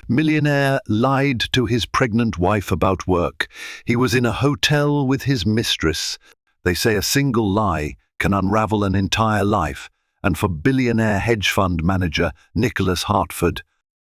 Millionaire lied to his pregnant wife about work. He was in a hotel with his mistress. They say a single lie can unravel an entire life, and for billionaire hedge fund manager Nicholas Hartford,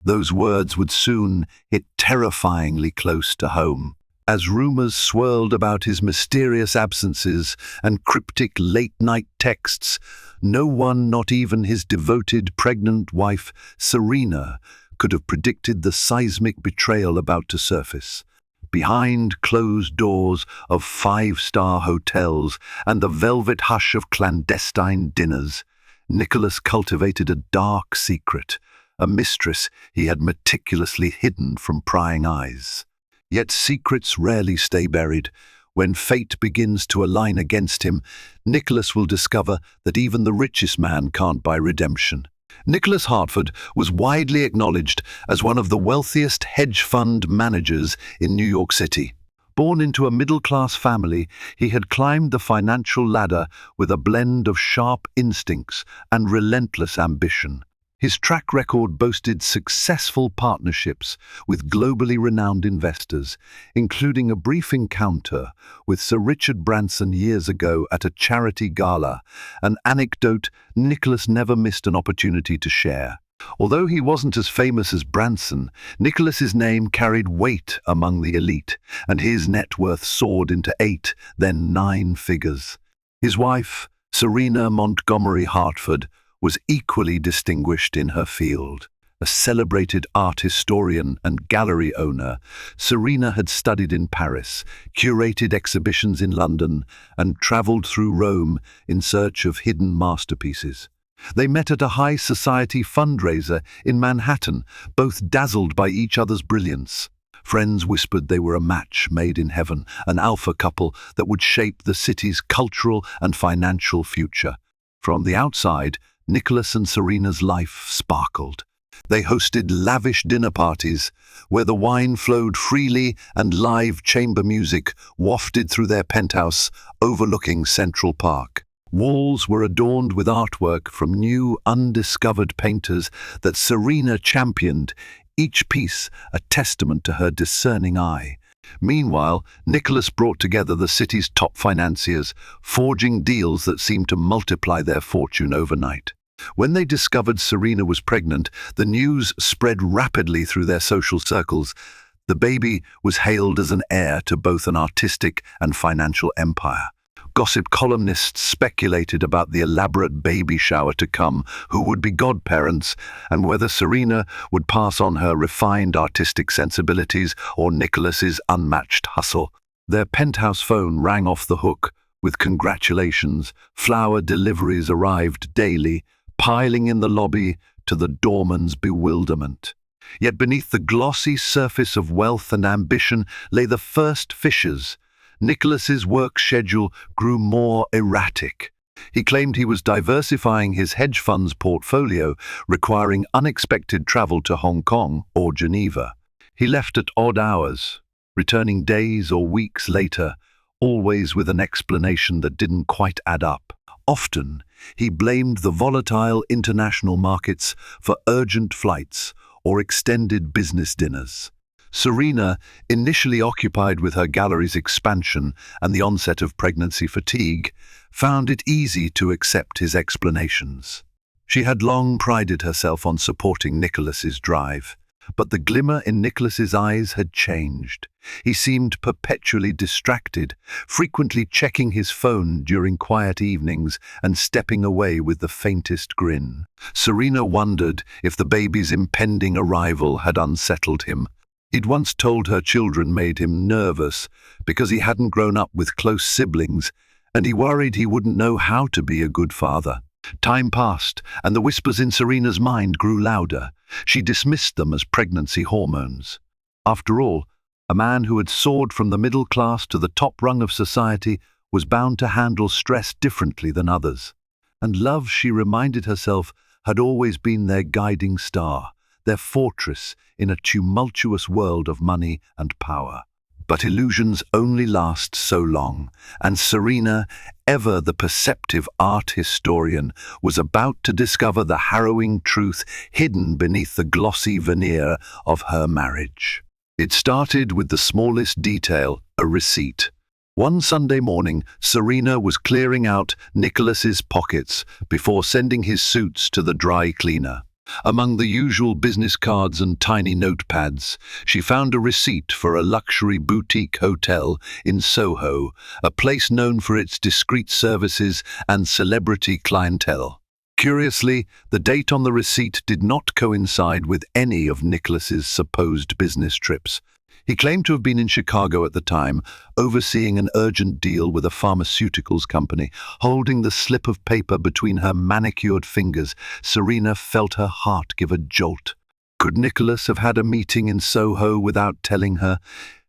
those words would soon hit terrifyingly close to home. As rumors swirled about his mysterious absences and cryptic late-night texts, no one, not even his devoted pregnant wife, Serena, could have predicted the seismic betrayal about to surface. Behind closed doors of five-star hotels and the velvet hush of clandestine dinners, Nicholas cultivated a dark secret, a mistress he had meticulously hidden from prying eyes. Yet secrets rarely stay buried. When fate begins to align against him, Nicholas will discover that even the richest man can't buy redemption. Nicholas Hartford was widely acknowledged as one of the wealthiest hedge fund managers in New York City. Born into a middle-class family, he had climbed the financial ladder with a blend of sharp instincts and relentless ambition. His track record boasted successful partnerships with globally renowned investors, including a brief encounter with Sir Richard Branson years ago at a charity gala, an anecdote Nicholas never missed an opportunity to share. Although he wasn't as famous as Branson, Nicholas's name carried weight among the elite, and his net worth soared into 8, then 9 figures. His wife, Serena Montgomery Hartford, was equally distinguished in her field. A celebrated art historian and gallery owner, Serena had studied in Paris, curated exhibitions in London, and traveled through Rome in search of hidden masterpieces. They met at a high society fundraiser in Manhattan, both dazzled by each other's brilliance. Friends whispered they were a match made in heaven, an alpha couple that would shape the city's cultural and financial future. From the outside, Nicholas and Serena's life sparkled. They hosted lavish dinner parties, where the wine flowed freely and live chamber music wafted through their penthouse overlooking Central Park. Walls were adorned with artwork from new, undiscovered painters that Serena championed, each piece a testament to her discerning eye. Meanwhile, Nicholas brought together the city's top financiers, forging deals that seemed to multiply their fortune overnight. When they discovered Serena was pregnant, the news spread rapidly through their social circles. The baby was hailed as an heir to both an artistic and financial empire. Gossip columnists speculated about the elaborate baby shower to come, who would be godparents, and whether Serena would pass on her refined artistic sensibilities or Nicholas's unmatched hustle. Their penthouse phone rang off the hook with congratulations. Flower deliveries arrived daily, piling in the lobby to the doorman's bewilderment. Yet beneath the glossy surface of wealth and ambition lay the first fissures. Nicholas's work schedule grew more erratic. He claimed he was diversifying his hedge fund's portfolio, requiring unexpected travel to Hong Kong or Geneva. He left at odd hours, returning days or weeks later, always with an explanation that didn't quite add up. Often, he blamed the volatile international markets for urgent flights or extended business dinners. Serena, initially occupied with her gallery's expansion and the onset of pregnancy fatigue, found it easy to accept his explanations. She had long prided herself on supporting Nicholas's drive, but the glimmer in Nicholas's eyes had changed. He seemed perpetually distracted, frequently checking his phone during quiet evenings and stepping away with the faintest grin. Serena wondered if the baby's impending arrival had unsettled him. He'd once told her children made him nervous because he hadn't grown up with close siblings, and he worried he wouldn't know how to be a good father. Time passed, and the whispers in Serena's mind grew louder. She dismissed them as pregnancy hormones. After all, a man who had soared from the middle class to the top rung of society was bound to handle stress differently than others. And love, she reminded herself, had always been their guiding star, their fortress in a tumultuous world of money and power. But illusions only last so long, and Serena, ever the perceptive art historian, was about to discover the harrowing truth hidden beneath the glossy veneer of her marriage. It started with the smallest detail, a receipt. One Sunday morning, Serena was clearing out Nicholas's pockets before sending his suits to the dry cleaner. Among the usual business cards and tiny notepads, she found a receipt for a luxury boutique hotel in Soho, a place known for its discreet services and celebrity clientele. Curiously, the date on the receipt did not coincide with any of Nicholas's supposed business trips. He claimed to have been in Chicago at the time, overseeing an urgent deal with a pharmaceuticals company. Holding the slip of paper between her manicured fingers, Serena felt her heart give a jolt. Could Nicholas have had a meeting in Soho without telling her?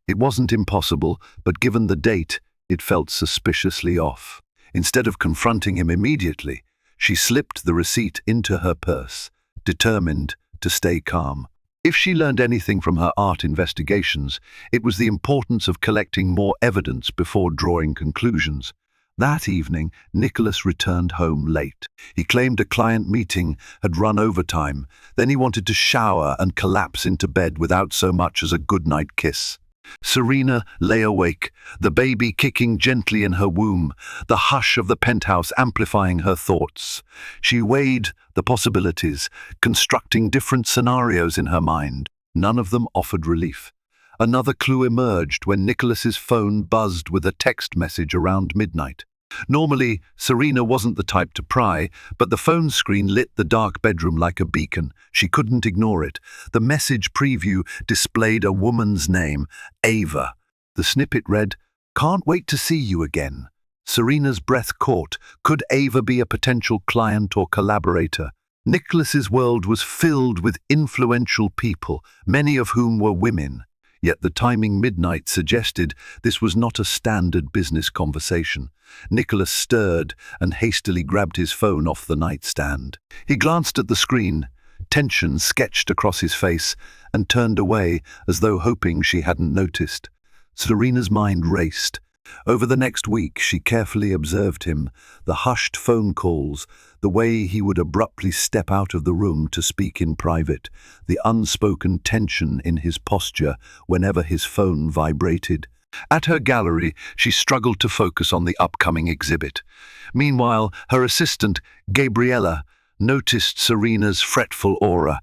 It wasn't impossible, but given the date, it felt suspiciously off. Instead of confronting him immediately, she slipped the receipt into her purse, determined to stay calm. If she learned anything from her art investigations, it was the importance of collecting more evidence before drawing conclusions. That evening, Nicholas returned home late. He claimed a client meeting had run overtime. Then he wanted to shower and collapse into bed without so much as a goodnight kiss. Serena lay awake, the baby kicking gently in her womb, the hush of the penthouse amplifying her thoughts. She weighed the possibilities, constructing different scenarios in her mind. None of them offered relief. Another clue emerged when Nicholas's phone buzzed with a text message around midnight. Normally, Serena wasn't the type to pry, but the phone screen lit the dark bedroom like a beacon. She couldn't ignore it. The message preview displayed a woman's name, Ava. The snippet read, "Can't wait to see you again." Serena's breath caught. Could Ava be a potential client or collaborator? Nicholas's world was filled with influential people, many of whom were women. Yet the timing midnight suggested this was not a standard business conversation. Nicholas stirred and hastily grabbed his phone off the nightstand. He glanced at the screen, tension sketched across his face, and turned away as though hoping she hadn't noticed. Serena's mind raced. Over the next week, she carefully observed him, the hushed phone calls, the way he would abruptly step out of the room to speak in private, the unspoken tension in his posture whenever his phone vibrated. At her gallery, she struggled to focus on the upcoming exhibit. Meanwhile, her assistant, Gabriella, noticed Serena's fretful aura.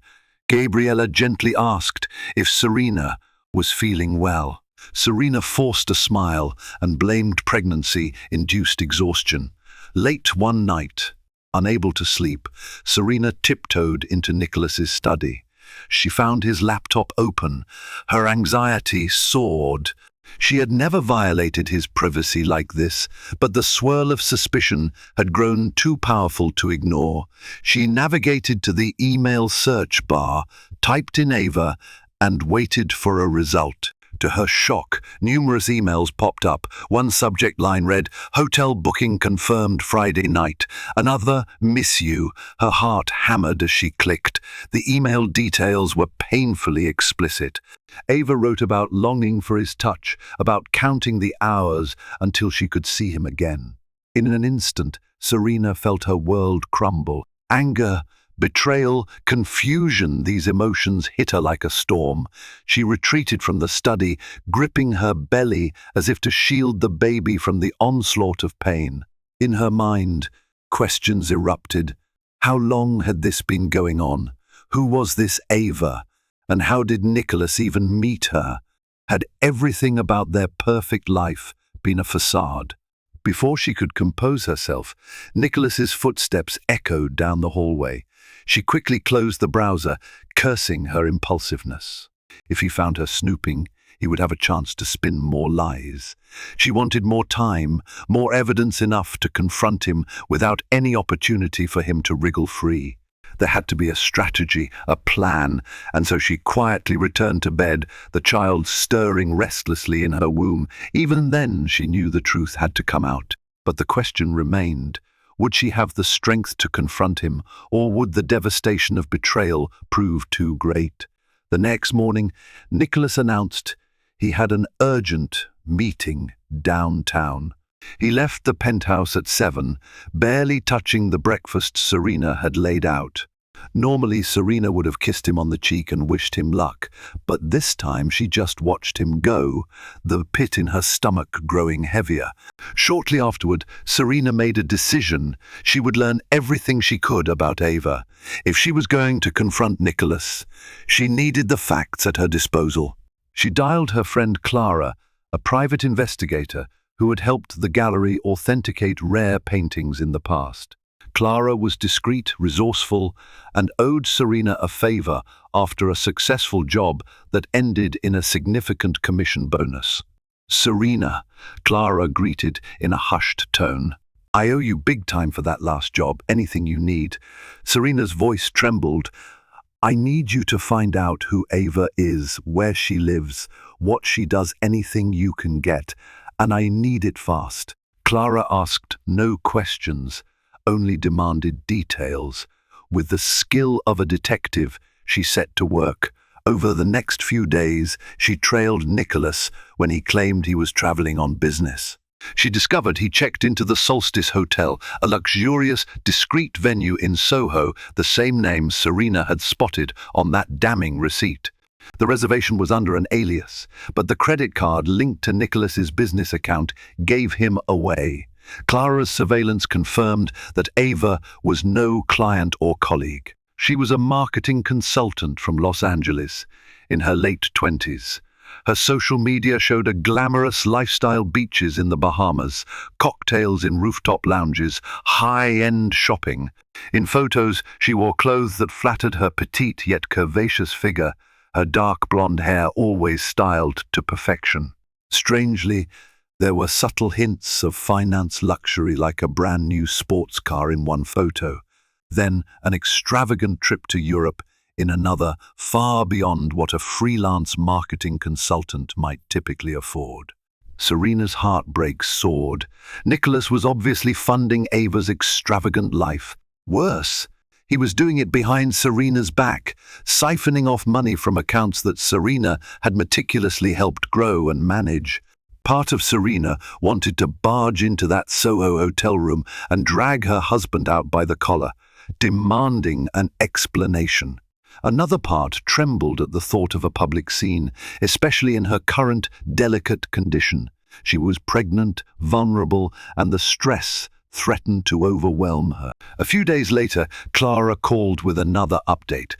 Gabriella gently asked if Serena was feeling well. Serena forced a smile and blamed pregnancy-induced exhaustion. Late one night, unable to sleep, Serena tiptoed into Nicholas's study. She found his laptop open. Her anxiety soared. She had never violated his privacy like this, but the swirl of suspicion had grown too powerful to ignore. She navigated to the email search bar, typed in Ava, and waited for a result. To her shock, numerous emails popped up. One subject line read, "Hotel booking confirmed Friday night." Another, "Miss you." Her heart hammered as she clicked. The email details were painfully explicit. Ava wrote about longing for his touch, about counting the hours until she could see him again. In an instant, Serena felt her world crumble. Anger, betrayal, confusion, these emotions hit her like a storm. She retreated from the study, gripping her belly as if to shield the baby from the onslaught of pain. In her mind, questions erupted. How long had this been going on? Who was this Ava? And how did Nicholas even meet her? Had everything about their perfect life been a facade? Before she could compose herself, Nicholas's footsteps echoed down the hallway. She quickly closed the browser, cursing her impulsiveness. If he found her snooping, he would have a chance to spin more lies. She wanted more time, more evidence enough to confront him without any opportunity for him to wriggle free. There had to be a strategy, a plan, and so she quietly returned to bed, the child stirring restlessly in her womb. Even then, she knew the truth had to come out. But the question remained. Would she have the strength to confront him, or would the devastation of betrayal prove too great? The next morning, Nicholas announced He had an urgent meeting downtown. He left the penthouse at 7, barely touching the breakfast Serena had laid out. Normally, Serena would have kissed him on the cheek and wished him luck, but this time she just watched him go, the pit in her stomach growing heavier. Shortly afterward, Serena made a decision. She would learn everything she could about Ava. If she was going to confront Nicholas, she needed the facts at her disposal. She dialed her friend Clara, a private investigator who had helped the gallery authenticate rare paintings in the past. Clara was discreet, resourceful, and owed Serena a favor after a successful job that ended in a significant commission bonus. "Serena," Clara greeted in a hushed tone. "I owe you big time for that last job, anything you need." Serena's voice trembled. "I need you to find out who Ava is, where she lives, what she does, anything you can get, and I need it fast." Clara asked no questions, only demanded details. With the skill of a detective, she set to work. Over the next few days, she trailed Nicholas when he claimed he was traveling on business. She discovered he checked into the Solstice Hotel, a luxurious, discreet venue in Soho, the same name Serena had spotted on that damning receipt. The reservation was under an alias, but the credit card linked to Nicholas's business account gave him away. Clara's surveillance confirmed that Ava was no client or colleague. She was a marketing consultant from Los Angeles, in her late 20s. Her social media showed a glamorous lifestyle: beaches in the Bahamas, cocktails in rooftop lounges, high-end shopping. In photos, she wore clothes that flattered her petite yet curvaceous figure, her dark blonde hair always styled to perfection. Strangely, there were subtle hints of finance luxury, like a brand new sports car in one photo, then an extravagant trip to Europe in another, far beyond what a freelance marketing consultant might typically afford. Serena's heartbreak soared. Nicholas was obviously funding Ava's extravagant life. Worse, he was doing it behind Serena's back, siphoning off money from accounts that Serena had meticulously helped grow and manage. Part of Serena wanted to barge into that Soho hotel room and drag her husband out by the collar, demanding an explanation. Another part trembled at the thought of a public scene, especially in her current delicate condition. She was pregnant, vulnerable, and the stress threatened to overwhelm her. A few days later, Clara called with another update.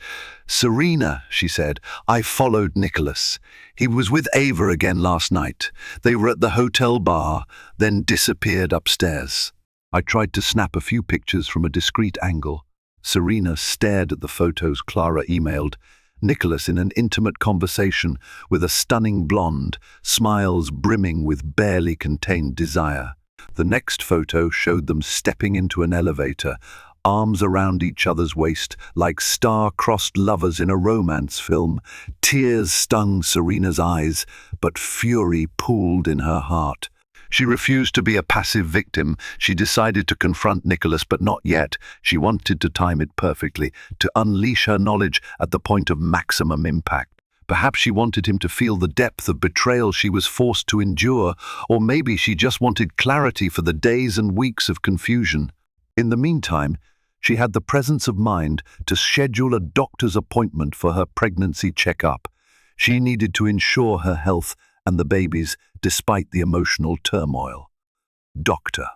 "Serena," she said, "I followed Nicholas. He was with Ava again last night. They were at the hotel bar, then disappeared upstairs." I tried to snap a few pictures from a discreet angle. Serena stared at the photos Clara emailed. Nicholas in an intimate conversation with a stunning blonde, smiles brimming with barely contained desire. The next photo showed them stepping into an elevator, arms around each other's waist like star-crossed lovers in a romance film. Tears stung Serena's eyes, but fury pooled in her heart. She refused to be a passive victim. She decided to confront Nicholas, but not yet. She wanted to time it perfectly, to unleash her knowledge at the point of maximum impact. Perhaps she wanted him to feel the depth of betrayal she was forced to endure, or maybe she just wanted clarity for the days and weeks of confusion. In the meantime, she had the presence of mind to schedule a doctor's appointment for her pregnancy checkup. She needed to ensure her health and the baby's, despite the emotional turmoil. Dr.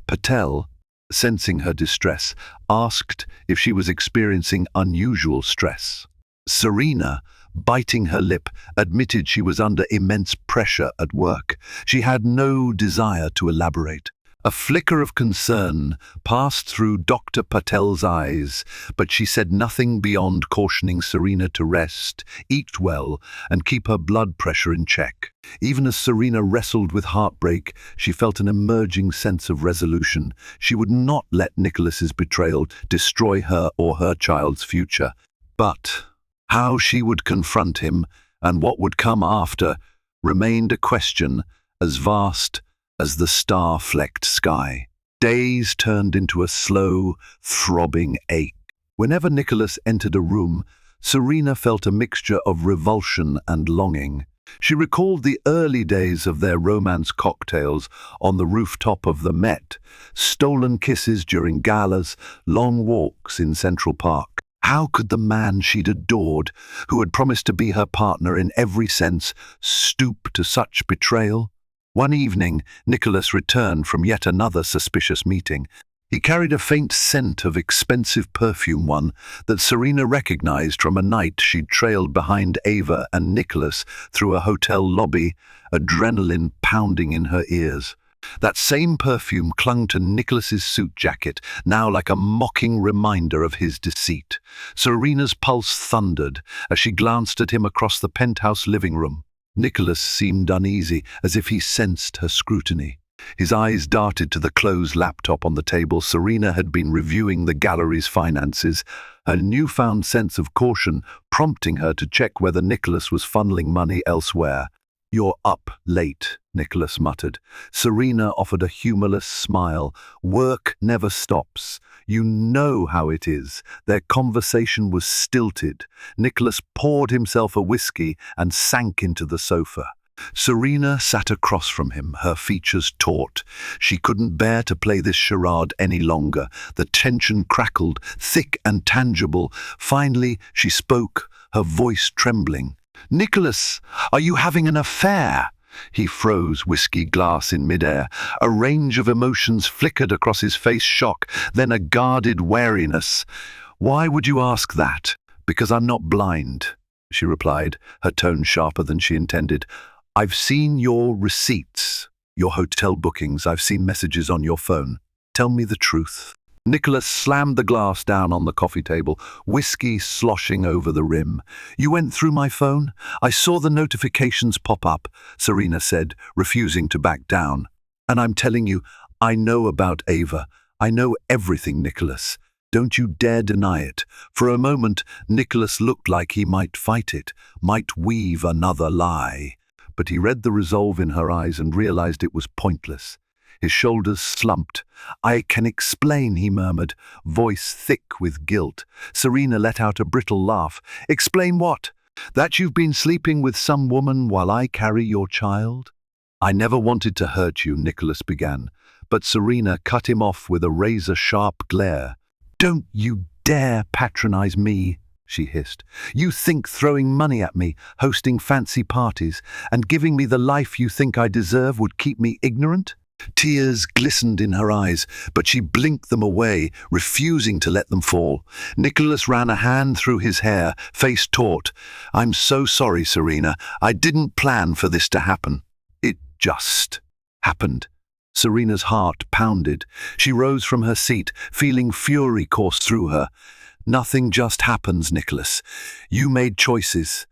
Patel, sensing her distress, asked if she was experiencing unusual stress. Serena, biting her lip, admitted she was under immense pressure at work. She had no desire to elaborate. A flicker of concern passed through Dr. Patel's eyes, but she said nothing beyond cautioning Serena to rest, eat well, and keep her blood pressure in check. Even as Serena wrestled with heartbreak, she felt an emerging sense of resolution. She would not let Nicholas's betrayal destroy her or her child's future. But how she would confront him and what would come after remained a question as vast as the star-flecked sky. Days turned into a slow, throbbing ache. Whenever Nicholas entered a room, Serena felt a mixture of revulsion and longing. She recalled the early days of their romance cocktails on the rooftop of the Met, stolen kisses during galas, long walks in Central Park. How could the man she'd adored, who had promised to be her partner in every sense, stoop to such betrayal? One evening, Nicholas returned from yet another suspicious meeting. He carried a faint scent of expensive perfume, one that Serena recognized from a night she'd trailed behind Ava and Nicholas through a hotel lobby, adrenaline pounding in her ears. That same perfume clung to Nicholas's suit jacket, now like a mocking reminder of his deceit. Serena's pulse thundered as she glanced at him across the penthouse living room. Nicholas seemed uneasy, as if he sensed her scrutiny. His eyes darted to the closed laptop on the table. Serena had been reviewing the gallery's finances, her newfound sense of caution prompting her to check whether Nicholas was funneling money elsewhere. "You're up late," Nicholas muttered. Serena offered a humorless smile. "Work never stops. You know how it is." Their conversation was stilted. Nicholas poured himself a whiskey and sank into the sofa. Serena sat across from him, her features taut. She couldn't bear to play this charade any longer. The tension crackled, thick and tangible. Finally, she spoke, her voice trembling. "Nicholas, are you having an affair?" He froze, whiskey glass in midair. A range of emotions flickered across his face: shock, then a guarded wariness. "Why would you ask that?" "Because I'm not blind," she replied, her tone sharper than she intended. "I've seen your receipts, your hotel bookings. I've seen messages on your phone. Tell me the truth." Nicholas slammed the glass down on the coffee table, whiskey sloshing over the rim. "You went through my phone? I saw the notifications pop up," Serena said, refusing to back down. "And I'm telling you, I know about Ava. I know everything, Nicholas. Don't you dare deny it." For a moment, Nicholas looked like he might fight it, might weave another lie. But he read the resolve in her eyes and realized it was pointless. His shoulders slumped. "I can explain," he murmured, voice thick with guilt. Serena let out a brittle laugh. "Explain what? That you've been sleeping with some woman while I carry your child?" "I never wanted to hurt you," Nicholas began, but Serena cut him off with a razor-sharp glare. "Don't you dare patronize me," she hissed. "You think throwing money at me, hosting fancy parties, and giving me the life you think I deserve would keep me ignorant?" Tears glistened in her eyes, but she blinked them away, refusing to let them fall. Nicholas ran a hand through his hair, face taut. "I'm so sorry, Serena. I didn't plan for this to happen. It just happened." Serena's heart pounded. She rose from her seat, feeling fury course through her. "Nothing just happens, Nicholas. You made choices.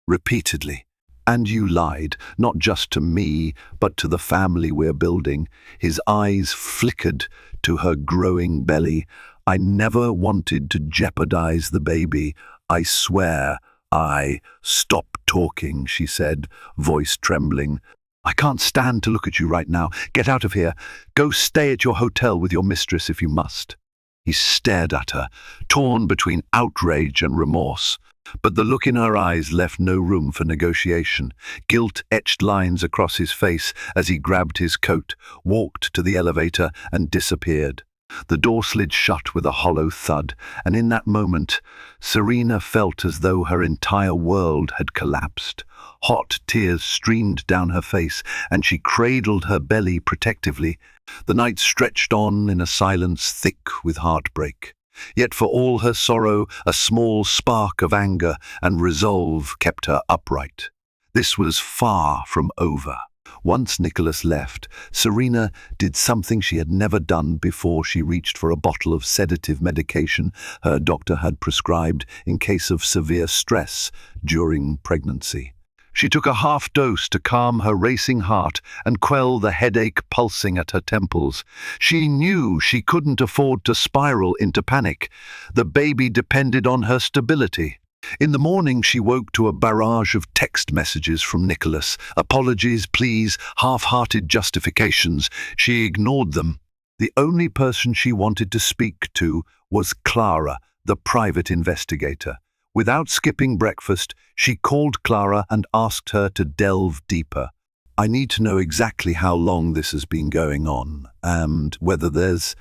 Repeatedly. And you lied, not just to me, but to the family we're building." His eyes flickered to her growing belly. "I never wanted to jeopardize the baby. I swear I..." "Stop talking," she said, voice trembling. "I can't stand to look at you right now. Get out of here. Go stay at your hotel with your mistress if you must." He stared at her, torn between outrage and remorse. But the look in her eyes left no room for negotiation. Guilt etched lines across his face as he grabbed his coat, walked to the elevator, and disappeared. The door slid shut with a hollow thud, and in that moment, Serena felt as though her entire world had collapsed. Hot tears streamed down her face, and she cradled her belly protectively. The night stretched on in a silence thick with heartbreak. Yet for all her sorrow, a small spark of anger and resolve kept her upright. This was far from over. Once Nicholas left, Serena did something she had never done before. She reached for a bottle of sedative medication her doctor had prescribed in case of severe stress during pregnancy. She took a half dose to calm her racing heart and quell the headache pulsing at her temples. She knew she couldn't afford to spiral into panic. The baby depended on her stability. In the morning, she woke to a barrage of text messages from Nicholas. Apologies, pleas, half-hearted justifications. She ignored them. The only person she wanted to speak to was Clara, the private investigator. Without skipping breakfast, she called Clara and asked her to delve deeper. I need to know exactly how long this has been going on and whether there's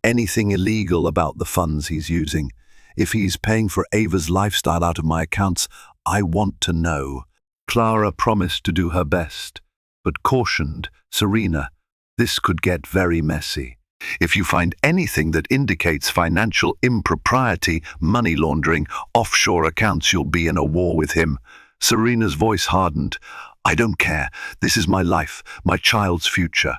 anything illegal about the funds he's using. If he's paying for Ava's lifestyle out of my accounts, I want to know. Clara promised to do her best, but cautioned Serena, this could get very messy. If you find anything that indicates financial impropriety, money laundering, offshore accounts, you'll be in a war with him. Serena's voice hardened. I don't care. This is my life, my child's future.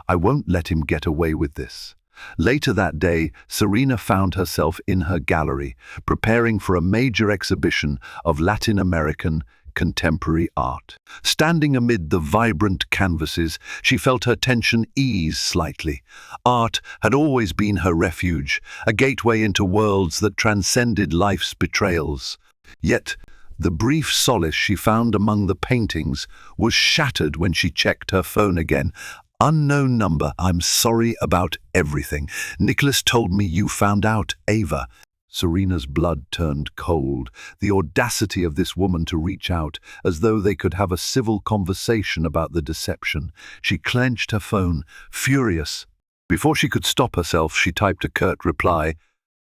I won't let him get away with this. Later that day, Serena found herself in her gallery, preparing for a major exhibition of Latin American contemporary art. Standing amid the vibrant canvases, she felt her tension ease slightly. Art had always been her refuge, a gateway into worlds that transcended life's betrayals. Yet, the brief solace she found among the paintings was shattered when she checked her phone again. Unknown number, I'm sorry about everything. Nicholas told me you found out Ava. Serena's blood turned cold. The audacity of this woman to reach out, as though they could have a civil conversation about the deception. She clenched her phone, furious. Before she could stop herself, she typed a curt reply.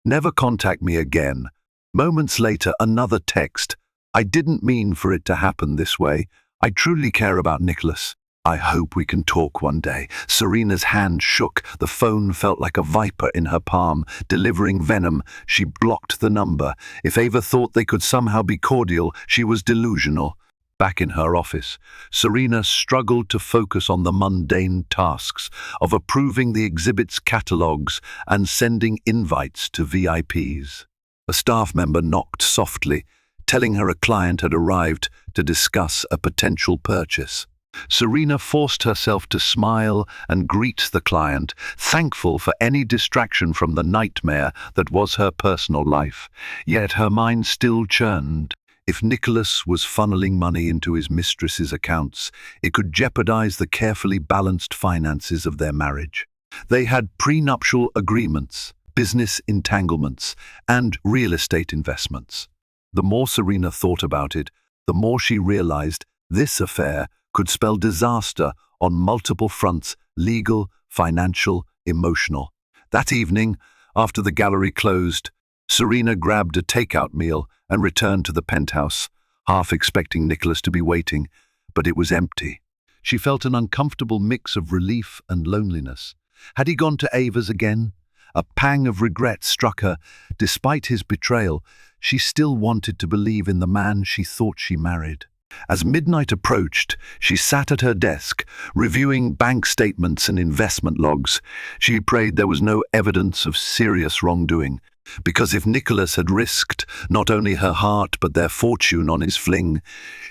Never contact me again. Moments later, another text. I didn't mean for it to happen this way. I truly care about Nicholas. I hope we can talk one day. Serena's hand shook. The phone felt like a viper in her palm, delivering venom. She blocked the number. If Ava thought they could somehow be cordial, she was delusional. Back in her office, Serena struggled to focus on the mundane tasks of approving the exhibit's catalogues and sending invites to VIPs. A staff member knocked softly, telling her a client had arrived to discuss a potential purchase. Serena forced herself to smile and greet the client, thankful for any distraction from the nightmare that was her personal life. Yet her mind still churned. If Nicholas was funneling money into his mistress's accounts, it could jeopardize the carefully balanced finances of their marriage. They had prenuptial agreements, business entanglements, and real estate investments. The more Serena thought about it, the more she realized this affair could spell disaster on multiple fronts: legal, financial, emotional. That evening, after the gallery closed, Serena grabbed a takeout meal and returned to the penthouse, half expecting Nicholas to be waiting, but it was empty. She felt an uncomfortable mix of relief and loneliness. Had he gone to Ava's again? A pang of regret struck her. Despite his betrayal, she still wanted to believe in the man she thought she married. As midnight approached, she sat at her desk, reviewing bank statements and investment logs. She prayed there was no evidence of serious wrongdoing, because if Nicholas had risked not only her heart but their fortune on his fling,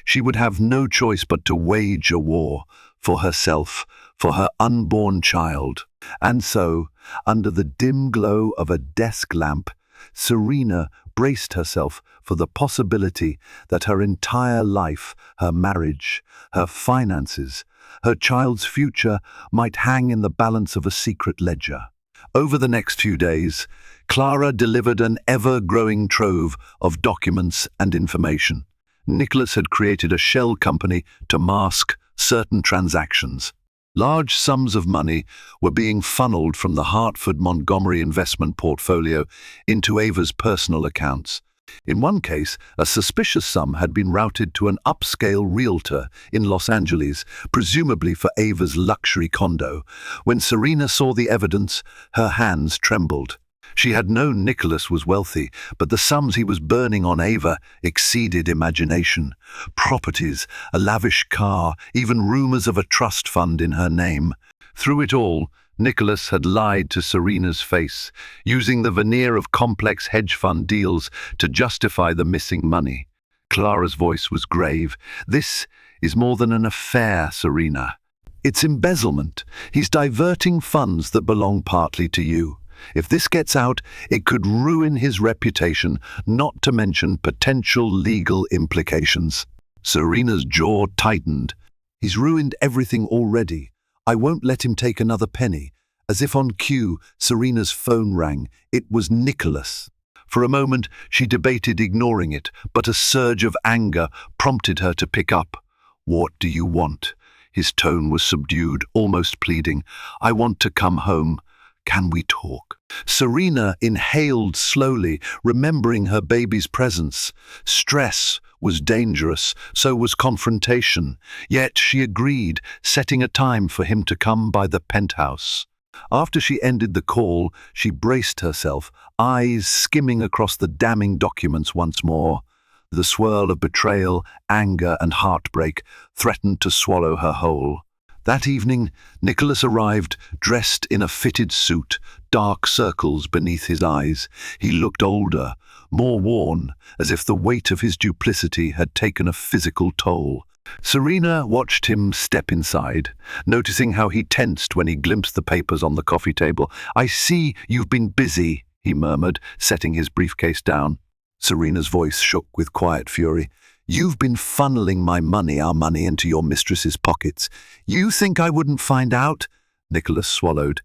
she would have no choice but to wage a war for herself, for her unborn child. And so, under the dim glow of a desk lamp, Serena braced herself for the possibility that her entire life, her marriage, her finances, her child's future might hang in the balance of a secret ledger. Over the next few days, Clara delivered an ever-growing trove of documents and information. Nicholas had created a shell company to mask certain transactions. Large sums of money were being funneled from the Hartford-Montgomery investment portfolio into Ava's personal accounts. In one case, a suspicious sum had been routed to an upscale realtor in Los Angeles, presumably for Ava's luxury condo. When Serena saw the evidence, her hands trembled. She had known Nicholas was wealthy, but the sums he was burning on Ava exceeded imagination. Properties, a lavish car, even rumors of a trust fund in her name. Through it all, Nicholas had lied to Serena's face, using the veneer of complex hedge fund deals to justify the missing money. Clara's voice was grave. This is more than an affair, Serena. It's embezzlement. He's diverting funds that belong partly to you. If this gets out, it could ruin his reputation, not to mention potential legal implications. Serena's jaw tightened. He's ruined everything already. I won't let him take another penny. As if on cue, Serena's phone rang. It was Nicholas. For a moment, she debated ignoring it, but a surge of anger prompted her to pick up. "What do you want?" His tone was subdued, almost pleading. "I want to come home. Can we talk?" Serena inhaled slowly, remembering her baby's presence. Stress was dangerous, so was confrontation. Yet she agreed, setting a time for him to come by the penthouse. After she ended the call, she braced herself, eyes skimming across the damning documents once more. The swirl of betrayal, anger, and heartbreak threatened to swallow her whole. That evening, Nicholas arrived, dressed in a fitted suit, dark circles beneath his eyes. He looked older, more worn, as if the weight of his duplicity had taken a physical toll. Serena watched him step inside, noticing how he tensed when he glimpsed the papers on the coffee table. "I see you've been busy," he murmured, setting his briefcase down. Serena's voice shook with quiet fury. "You've been funneling our money into your mistress's pockets. You think I wouldn't find out?" Nicholas swallowed.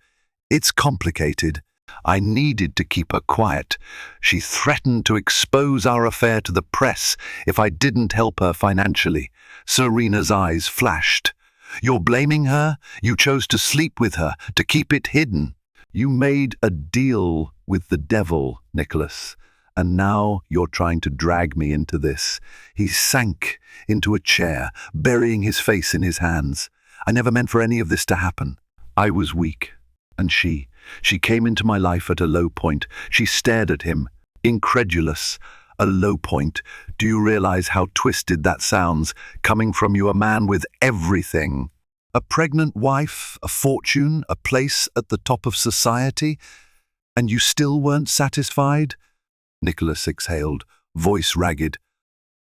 "It's complicated. I needed to keep her quiet. She threatened to expose our affair to the press if I didn't help her financially." Serena's eyes flashed. "You're blaming her? You chose to sleep with her, to keep it hidden. You made a deal with the devil, Nicholas. And now you're trying to drag me into this." He sank into a chair, burying his face in his hands. "I never meant for any of this to happen. I was weak. And she came into my life at a low point." She stared at him, incredulous. "A low point? Do you realize how twisted that sounds, coming from you, a man with everything? A pregnant wife, a fortune, a place at the top of society? And you still weren't satisfied?" Nicholas exhaled, voice ragged.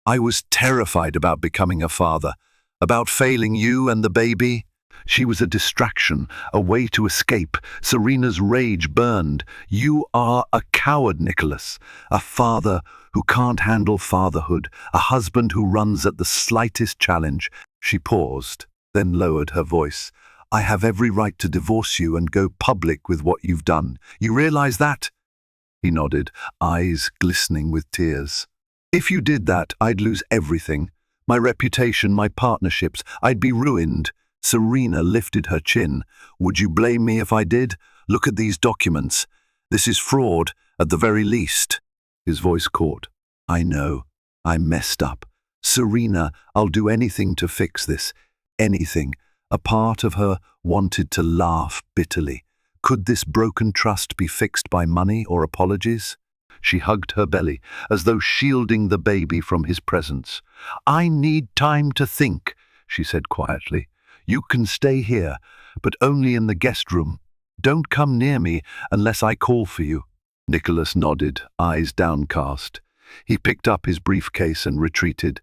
"I was terrified about becoming a father, about failing you and the baby." She was a distraction, a way to escape. Serena's rage burned. "You are a coward, Nicholas. A father who can't handle fatherhood, a husband who runs at the slightest challenge." She paused, then lowered her voice. "I have every right to divorce you and go public with what you've done. You realize that?" He nodded, eyes glistening with tears. "If you did that, I'd lose everything. My reputation, my partnerships. I'd be ruined." Serena lifted her chin. "Would you blame me if I did? Look at these documents. This is fraud, at the very least." His voice caught. "I know. I messed up. Serena, I'll do anything to fix this. Anything." A part of her wanted to laugh bitterly. Could this broken trust be fixed by money or apologies? She hugged her belly, as though shielding the baby from his presence. "I need time to think," she said quietly. "You can stay here, but only in the guest room. Don't come near me unless I call for you." Nicholas nodded, eyes downcast. He picked up his briefcase and retreated.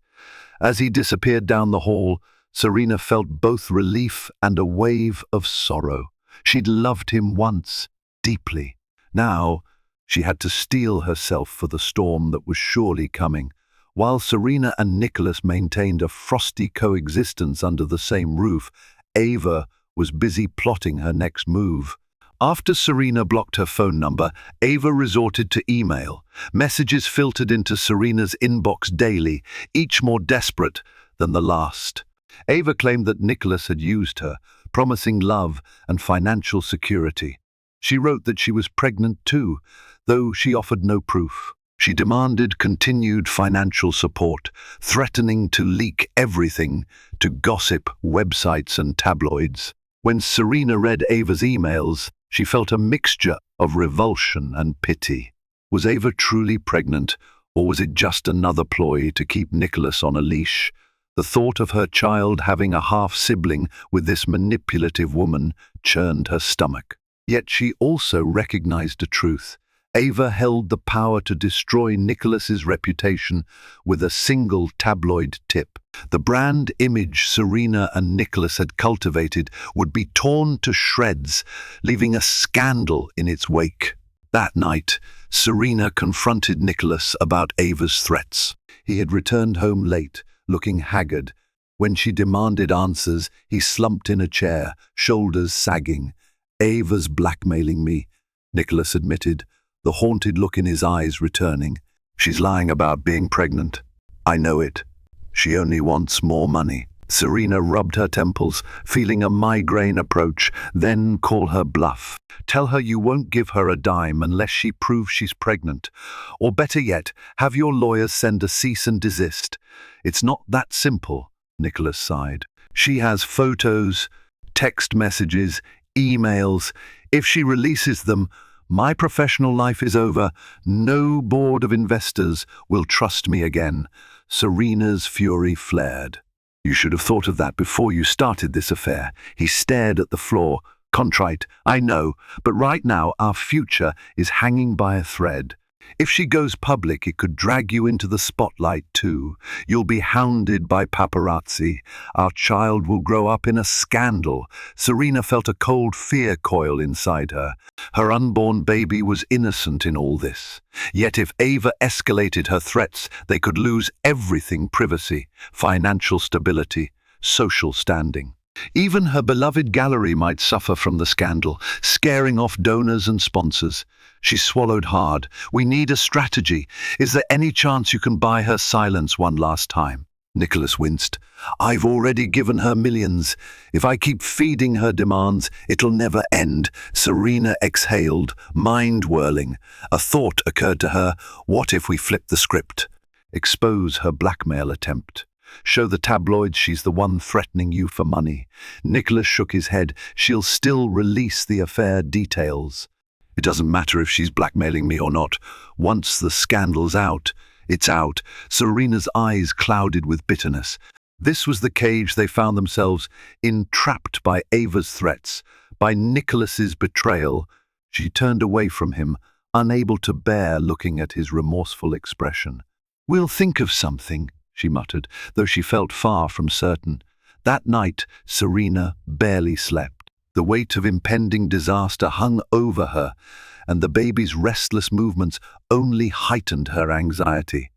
As he disappeared down the hall, Serena felt both relief and a wave of sorrow. She'd loved him once, deeply. Now, she had to steel herself for the storm that was surely coming. While Serena and Nicholas maintained a frosty coexistence under the same roof, Ava was busy plotting her next move. After Serena blocked her phone number, Ava resorted to email. Messages filtered into Serena's inbox daily, each more desperate than the last. Ava claimed that Nicholas had used her, promising love and financial security. She wrote that she was pregnant too, though she offered no proof. She demanded continued financial support, threatening to leak everything to gossip, websites, and tabloids. When Serena read Ava's emails, she felt a mixture of revulsion and pity. Was Ava truly pregnant, or was it just another ploy to keep Nicholas on a leash? The thought of her child having a half-sibling with this manipulative woman churned her stomach. Yet she also recognized a truth. Ava held the power to destroy Nicholas's reputation with a single tabloid tip. The brand image Serena and Nicholas had cultivated would be torn to shreds, leaving a scandal in its wake. That night, Serena confronted Nicholas about Ava's threats. He had returned home late, looking haggard. When she demanded answers, he slumped in a chair, shoulders sagging. "Ava's blackmailing me," Nicholas admitted. the haunted look in his eyes returning. She's lying about being pregnant. I know it. She only wants more money. Serena rubbed her temples, feeling a migraine approach. Then call her bluff. Tell her you won't give her a dime unless she proves she's pregnant. Or better yet, have your lawyers send a cease and desist. It's not that simple, Nicholas sighed. She has photos, text messages, emails. If she releases them, my professional life is over. No board of investors will trust me again. Serena's fury flared. You should have thought of that before you started this affair. He stared at the floor, contrite. I know, but right now our future is hanging by a thread. If she goes public, it could drag you into the spotlight too. You'll be hounded by paparazzi. Our child will grow up in a scandal. Serena felt a cold fear coil inside her. Her unborn baby was innocent in all this. Yet if Ava escalated her threats, they could lose everything: privacy, financial stability, social standing. Even her beloved gallery might suffer from the scandal, scaring off donors and sponsors. She swallowed hard. We need a strategy. Is there any chance you can buy her silence one last time? Nicholas winced. I've already given her millions. If I keep feeding her demands, it'll never end. Serena exhaled, mind whirling. A thought occurred to her. What if we flip the script? Expose her blackmail attempt. Show the tabloids she's the one threatening you for money. Nicholas shook his head. She'll still release the affair details. It doesn't matter if she's blackmailing me or not. Once the scandal's out, it's out. Serena's eyes clouded with bitterness. This was the cage they found themselves in, trapped by Ava's threats, by Nicholas's betrayal. She turned away from him, unable to bear looking at his remorseful expression. We'll think of something, she muttered, though she felt far from certain. That night, Serena barely slept. The weight of impending disaster hung over her, and the baby's restless movements only heightened her anxiety.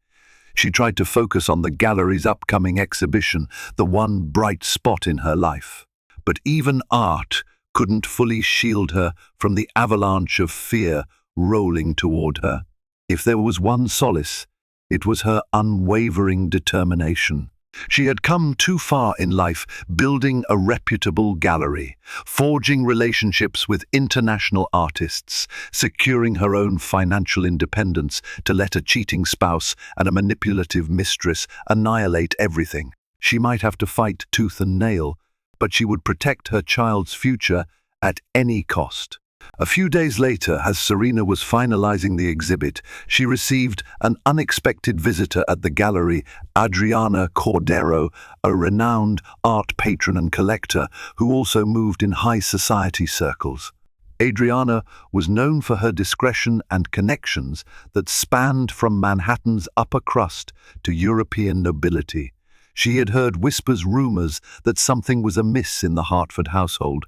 She tried to focus on the gallery's upcoming exhibition, the one bright spot in her life. But even art couldn't fully shield her from the avalanche of fear rolling toward her. If there was one solace, it was her unwavering determination. She had come too far in life, building a reputable gallery, forging relationships with international artists, securing her own financial independence, to let a cheating spouse and a manipulative mistress annihilate everything. She might have to fight tooth and nail, but she would protect her child's future at any cost. A few days later, as Serena was finalizing the exhibit, she received an unexpected visitor at the gallery, Adriana Cordero, a renowned art patron and collector who also moved in high society circles. Adriana was known for her discretion and connections that spanned from Manhattan's upper crust to European nobility. She had heard rumors that something was amiss in the Hartford household.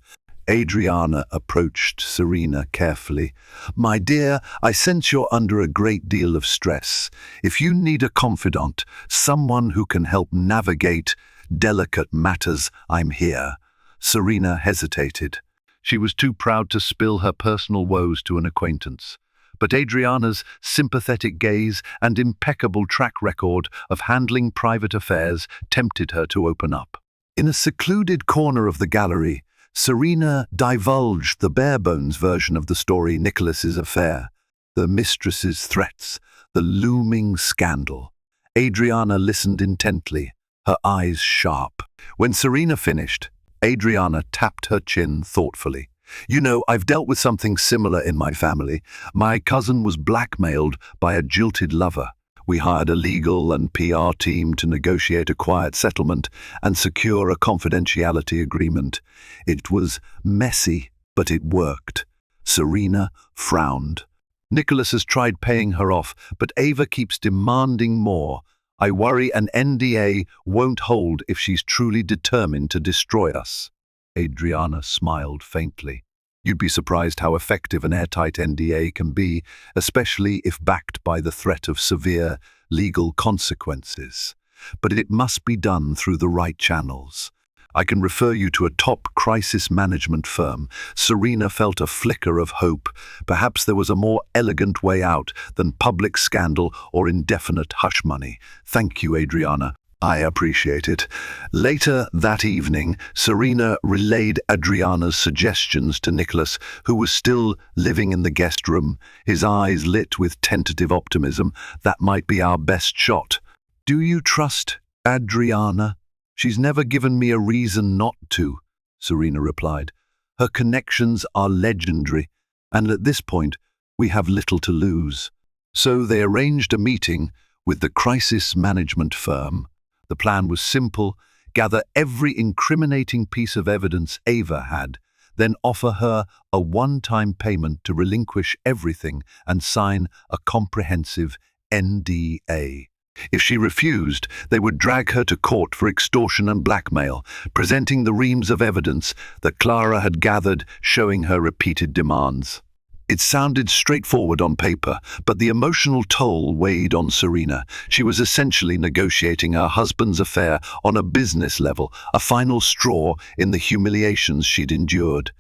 Adriana approached Serena carefully. My dear, I sense you're under a great deal of stress. If you need a confidant, someone who can help navigate delicate matters, I'm here. Serena hesitated. She was too proud to spill her personal woes to an acquaintance. But Adriana's sympathetic gaze and impeccable track record of handling private affairs tempted her to open up. In a secluded corner of the gallery, Serena divulged the bare-bones version of the story: Nicholas's affair, the mistress's threats, the looming scandal. Adriana listened intently, her eyes sharp. When Serena finished, Adriana tapped her chin thoughtfully. You know, I've dealt with something similar in my family. My cousin was blackmailed by a jilted lover. We hired a legal and PR team to negotiate a quiet settlement and secure a confidentiality agreement. It was messy, but it worked. Serena frowned. Nicholas has tried paying her off, but Ava keeps demanding more. I worry an NDA won't hold if she's truly determined to destroy us. Adriana smiled faintly. You'd be surprised how effective an airtight NDA can be, especially if backed by the threat of severe legal consequences. But it must be done through the right channels. I can refer you to a top crisis management firm. Serena felt a flicker of hope. Perhaps there was a more elegant way out than public scandal or indefinite hush money. Thank you, Adriana. I appreciate it. Later that evening, Serena relayed Adriana's suggestions to Nicholas, who was still living in the guest room, his eyes lit with tentative optimism. That might be our best shot. Do you trust Adriana? She's never given me a reason not to, Serena replied. Her connections are legendary, and at this point, we have little to lose. So they arranged a meeting with the crisis management firm. The plan was simple: gather every incriminating piece of evidence Ava had, then offer her a one-time payment to relinquish everything and sign a comprehensive NDA. If she refused, they would drag her to court for extortion and blackmail, presenting the reams of evidence that Clara had gathered showing her repeated demands. It sounded straightforward on paper, but the emotional toll weighed on Serena. She was essentially negotiating her husband's affair on a business level, a final straw in the humiliations she'd endured.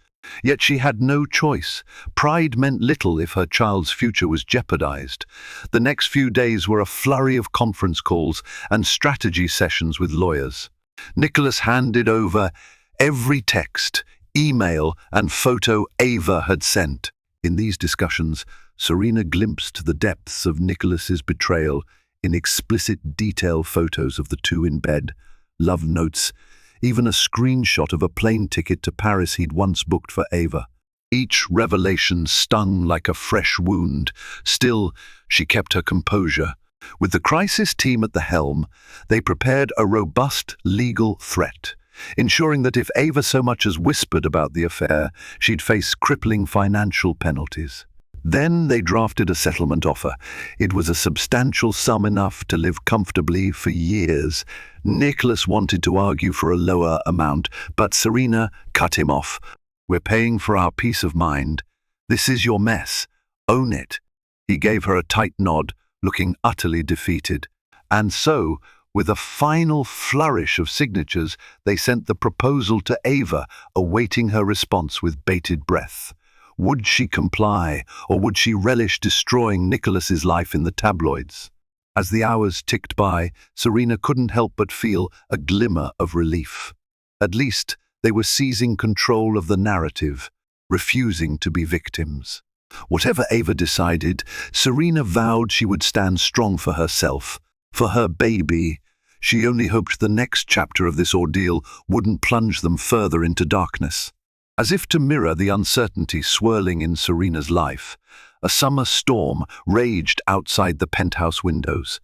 Yet she had no choice. Pride meant little if her child's future was jeopardized. The next few days were a flurry of conference calls and strategy sessions with lawyers. Nicholas handed over every text, email, and photo Ava had sent. In these discussions, Serena glimpsed the depths of Nicholas's betrayal in explicit detail photos of the two in bed, love notes, even a screenshot of a plane ticket to Paris he'd once booked for Ava. Each revelation stung like a fresh wound. Still, she kept her composure. With the crisis team at the helm, they prepared a robust legal threat, ensuring that if Ava so much as whispered about the affair, she'd face crippling financial penalties. Then they drafted a settlement offer. It was a substantial sum, enough to live comfortably for years. Nicholas wanted to argue for a lower amount, but Serena cut him off. We're paying for our peace of mind. This is your mess. Own it. He gave her a tight nod, looking utterly defeated. And so, with a final flourish of signatures, they sent the proposal to Ava, awaiting her response with bated breath. Would she comply, or would she relish destroying Nicholas's life in the tabloids? As the hours ticked by, Serena couldn't help but feel a glimmer of relief. At least, they were seizing control of the narrative, refusing to be victims. Whatever Ava decided, Serena vowed she would stand strong for herself, for her baby. She only hoped the next chapter of this ordeal wouldn't plunge them further into darkness. As if to mirror the uncertainty swirling in Serena's life, a summer storm raged outside the penthouse windows.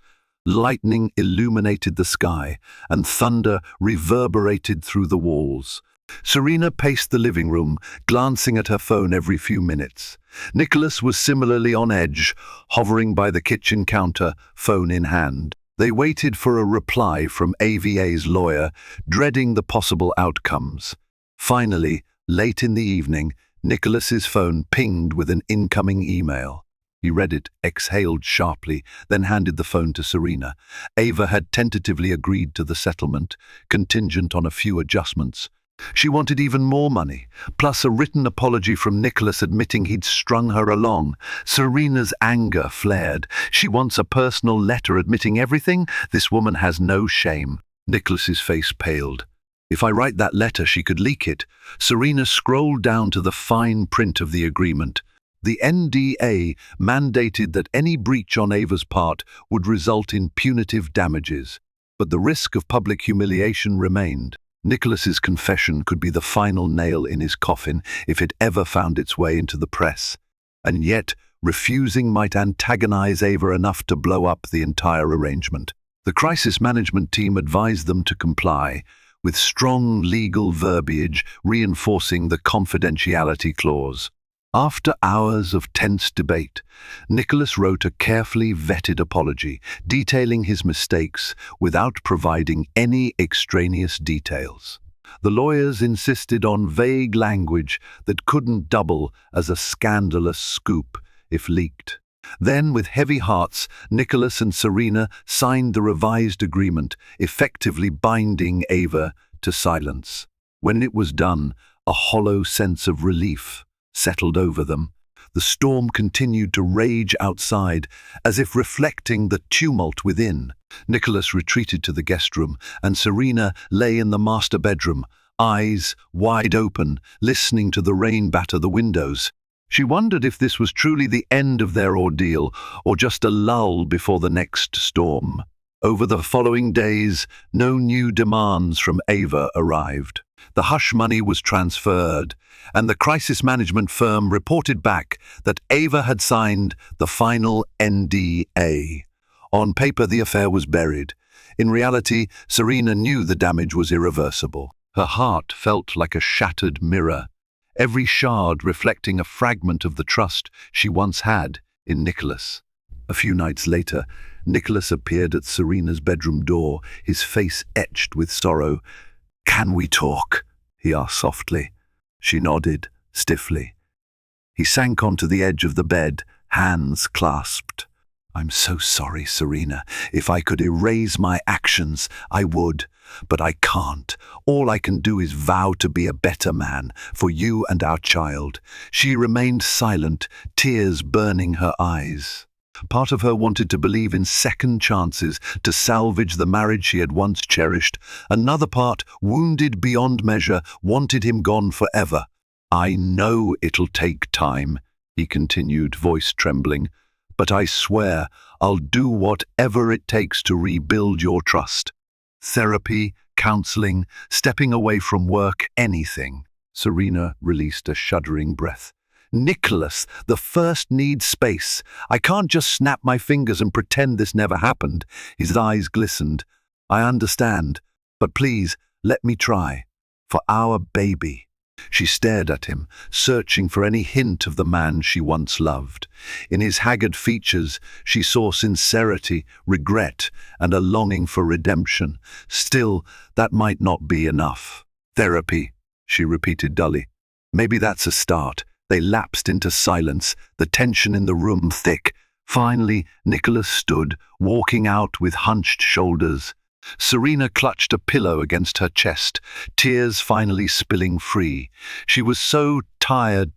Lightning illuminated the sky, and thunder reverberated through the walls. Serena paced the living room, glancing at her phone every few minutes. Nicholas was similarly on edge, hovering by the kitchen counter, phone in hand. They waited for a reply from AVA's lawyer, dreading the possible outcomes. Finally, late in the evening, Nicholas's phone pinged with an incoming email. He read it, exhaled sharply, then handed the phone to Serena. Ava had tentatively agreed to the settlement, contingent on a few adjustments. She wanted even more money, plus a written apology from Nicholas admitting he'd strung her along. Serena's anger flared. She wants a personal letter admitting everything? This woman has no shame. Nicholas's face paled. If I write that letter, she could leak it. Serena scrolled down to the fine print of the agreement. The NDA mandated that any breach on Ava's part would result in punitive damages, but the risk of public humiliation remained. Nicholas's confession could be the final nail in his coffin if it ever found its way into the press. And yet, refusing might antagonize Ava enough to blow up the entire arrangement. The crisis management team advised them to comply, with strong legal verbiage reinforcing the confidentiality clause. After hours of tense debate, Nicholas wrote a carefully vetted apology, detailing his mistakes without providing any extraneous details. The lawyers insisted on vague language that couldn't double as a scandalous scoop if leaked. Then, with heavy hearts, Nicholas and Serena signed the revised agreement, effectively binding Ava to silence. When it was done, a hollow sense of relief settled over them. The storm continued to rage outside, as if reflecting the tumult within. Nicholas retreated to the guest room, and Serena lay in the master bedroom, eyes wide open, listening to the rain batter the windows. She wondered if this was truly the end of their ordeal, or just a lull before the next storm. Over the following days, no new demands from Ava arrived. The hush money was transferred, and the crisis management firm reported back that Ava had signed the final NDA. On paper, the affair was buried. In reality, Serena knew the damage was irreversible. Her heart felt like a shattered mirror, every shard reflecting a fragment of the trust she once had in Nicholas. A few nights later, Nicholas appeared at Serena's bedroom door, his face etched with sorrow. "Can we talk?" he asked softly. She nodded, stiffly. He sank onto the edge of the bed, hands clasped. "I'm so sorry, Serena. If I could erase my actions, I would. But I can't. All I can do is vow to be a better man for you and our child." She remained silent, tears burning her eyes. Part of her wanted to believe in second chances to salvage the marriage she had once cherished. Another part, wounded beyond measure, wanted him gone forever. "I know it'll take time," he continued, voice trembling, "but I swear I'll do whatever it takes to rebuild your trust. Therapy, counseling, stepping away from work, anything." Serena released a shuddering breath. "Nicholas, the first needs space. I can't just snap my fingers and pretend this never happened." His eyes glistened. "I understand, but please, let me try. For our baby." She stared at him, searching for any hint of the man she once loved. In his haggard features, she saw sincerity, regret, and a longing for redemption. Still, that might not be enough. "Therapy," she repeated dully. "Maybe that's a start." They lapsed into silence, the tension in the room thick. Finally, Nicholas stood, walking out with hunched shoulders. Serena clutched a pillow against her chest, tears finally spilling free. She was so tired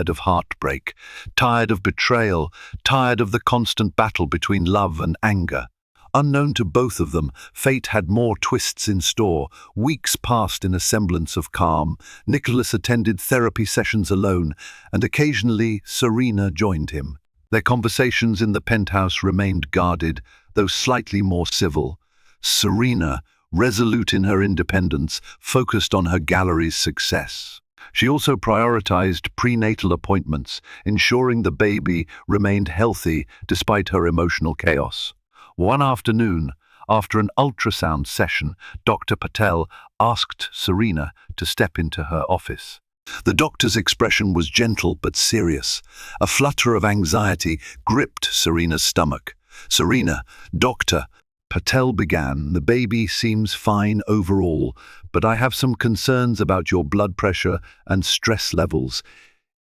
of heartbreak, tired of betrayal, tired of the constant battle between love and anger. Unknown to both of them, fate had more twists in store. Weeks passed in a semblance of calm. Nicholas attended therapy sessions alone, and occasionally Serena joined him. Their conversations in the penthouse remained guarded, though slightly more civil. Serena, resolute in her independence, focused on her gallery's success. She also prioritized prenatal appointments, ensuring the baby remained healthy despite her emotional chaos. One afternoon, after an ultrasound session, Dr. Patel asked Serena to step into her office. The doctor's expression was gentle but serious. A flutter of anxiety gripped Serena's stomach. "Serena, doctor," Patel began, "the baby seems fine overall, but I have some concerns about your blood pressure and stress levels.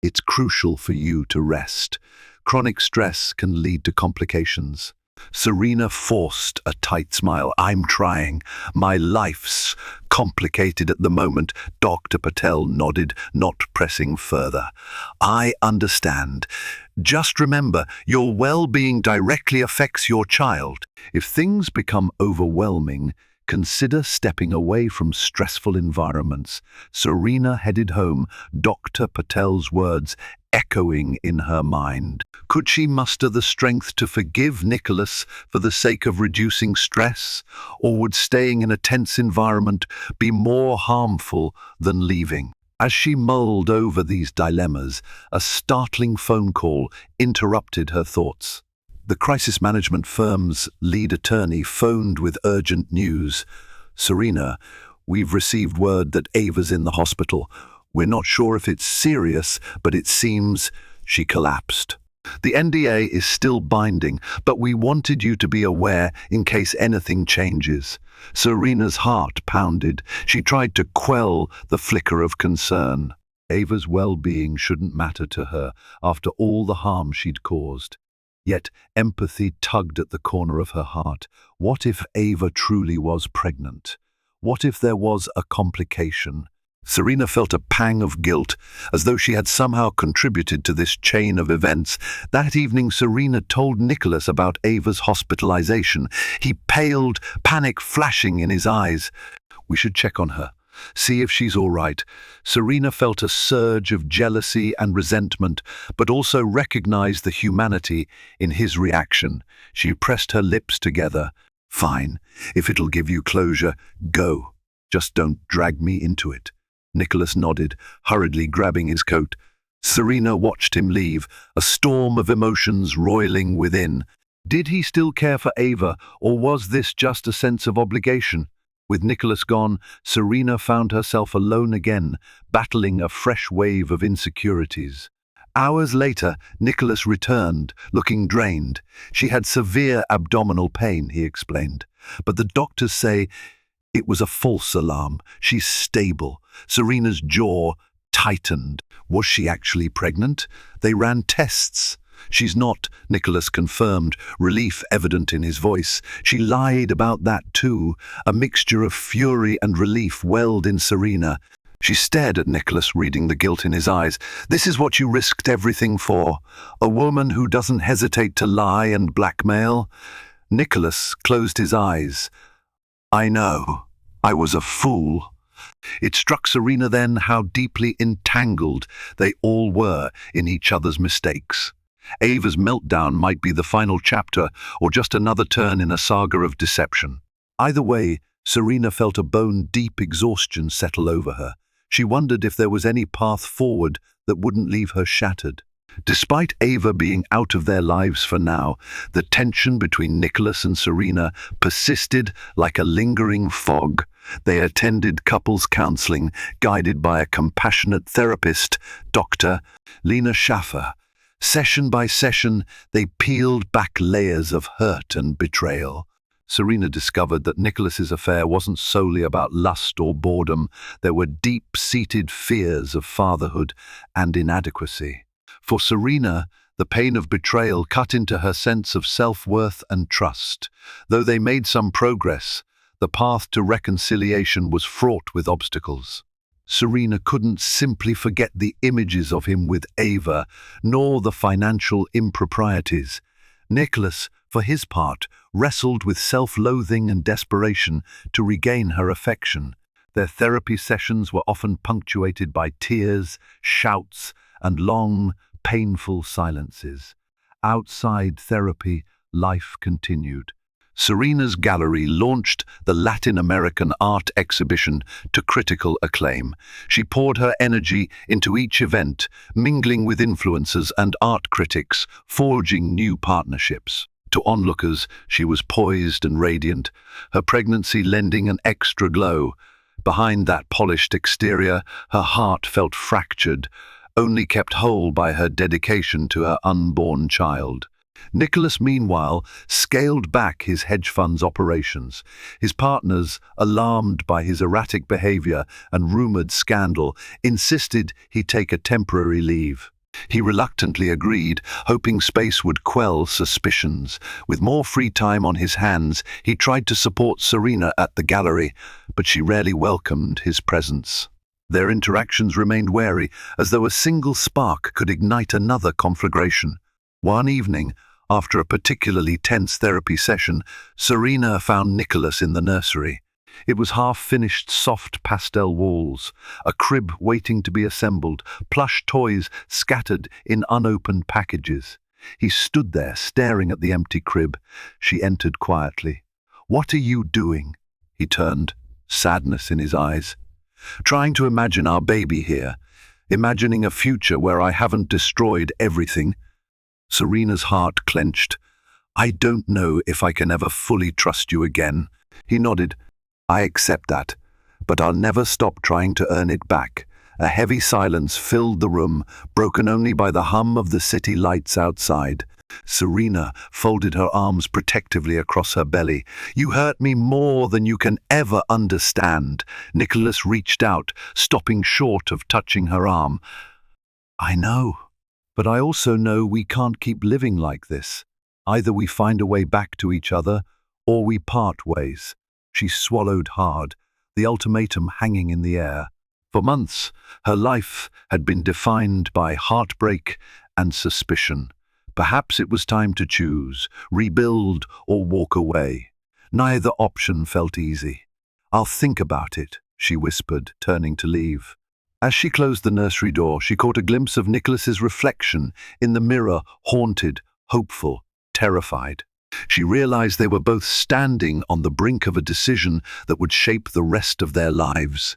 It's crucial for you to rest. Chronic stress can lead to complications." Serena forced a tight smile. "I'm trying. My life's complicated at the moment." Dr. Patel nodded, not pressing further. "I understand. Just remember, your well-being directly affects your child. If things become overwhelming, consider stepping away from stressful environments." Serena headed home, Dr. Patel's words echoing in her mind. Could she muster the strength to forgive Nicholas for the sake of reducing stress? Or would staying in a tense environment be more harmful than leaving? As she mulled over these dilemmas, a startling phone call interrupted her thoughts. The crisis management firm's lead attorney phoned with urgent news. "Serena, we've received word that Ava's in the hospital. We're not sure if it's serious, but it seems..." She collapsed. "The NDA is still binding, but we wanted you to be aware in case anything changes." Serena's heart pounded. She tried to quell the flicker of concern. Ava's well-being shouldn't matter to her after all the harm she'd caused. Yet empathy tugged at the corner of her heart. What if Ava truly was pregnant? What if there was a complication? Serena felt a pang of guilt, as though she had somehow contributed to this chain of events. That evening, Serena told Nicholas about Ava's hospitalization. He paled, panic flashing in his eyes. We should check on her, see if she's all right. Serena felt a surge of jealousy and resentment, but also recognized the humanity in his reaction. She pressed her lips together. Fine, if it'll give you closure, go. Just don't drag me into it. Nicholas nodded, hurriedly grabbing his coat. Serena watched him leave, a storm of emotions roiling within. Did he still care for Ava, or was this just a sense of obligation? With Nicholas gone, Serena found herself alone again, battling a fresh wave of insecurities. Hours later, Nicholas returned, looking drained. She had severe abdominal pain, he explained. But the doctors say it was a false alarm. She's stable. Serena's jaw tightened. Was she actually pregnant? They ran tests. She's not, Nicholas confirmed, relief evident in his voice. She lied about that too. A mixture of fury and relief welled in Serena. She stared at Nicholas, reading the guilt in his eyes. This is what you risked everything for? A woman who doesn't hesitate to lie and blackmail? Nicholas closed his eyes. I know. I was a fool. It struck Serena then how deeply entangled they all were in each other's mistakes. Ava's meltdown might be the final chapter or just another turn in a saga of deception. Either way, Serena felt a bone-deep exhaustion settle over her. She wondered if there was any path forward that wouldn't leave her shattered. Despite Ava being out of their lives for now, the tension between Nicholas and Serena persisted like a lingering fog. They attended couples counseling, guided by a compassionate therapist, Dr. Lena Schaffer. Session by session, they peeled back layers of hurt and betrayal. Serena discovered that Nicholas's affair wasn't solely about lust or boredom. There were deep-seated fears of fatherhood and inadequacy. For Serena, the pain of betrayal cut into her sense of self-worth and trust. Though they made some progress, the path to reconciliation was fraught with obstacles. Serena couldn't simply forget the images of him with Ava, nor the financial improprieties. Nicholas, for his part, wrestled with self-loathing and desperation to regain her affection. Their therapy sessions were often punctuated by tears, shouts, and long, painful silences. Outside therapy, life continued. Serena's gallery launched the Latin American art exhibition to critical acclaim. She poured her energy into each event, mingling with influencers and art critics, forging new partnerships. To onlookers, she was poised and radiant, her pregnancy lending an extra glow. Behind that polished exterior, her heart felt fractured, only kept whole by her dedication to her unborn child. Nicholas, meanwhile, scaled back his hedge fund's operations. His partners, alarmed by his erratic behavior and rumored scandal, insisted he take a temporary leave. He reluctantly agreed, hoping space would quell suspicions. With more free time on his hands, he tried to support Serena at the gallery, but she rarely welcomed his presence. Their interactions remained wary, as though a single spark could ignite another conflagration. One evening, after a particularly tense therapy session, Serena found Nicholas in the nursery. It was half-finished soft pastel walls, a crib waiting to be assembled, plush toys scattered in unopened packages. He stood there, staring at the empty crib. She entered quietly. "What are you doing?" He turned, sadness in his eyes. "Trying to imagine our baby here, imagining a future where I haven't destroyed everything." Serena's heart clenched. "I don't know if I can ever fully trust you again." He nodded. "I accept that, but I'll never stop trying to earn it back." A heavy silence filled the room, broken only by the hum of the city lights outside. Serena folded her arms protectively across her belly. "You hurt me more than you can ever understand." Nicholas reached out, stopping short of touching her arm. "I know, but I also know we can't keep living like this. Either we find a way back to each other, or we part ways." She swallowed hard. the ultimatum hanging in the air. For months, her life had been defined by heartbreak and suspicion. Perhaps it was time to choose, rebuild or walk away. Neither option felt easy. "I'll think about it," she whispered, turning to leave. As she closed the nursery door, she caught a glimpse of Nicholas's reflection in the mirror, haunted, hopeful, terrified. She realized they were both standing on the brink of a decision that would shape the rest of their lives.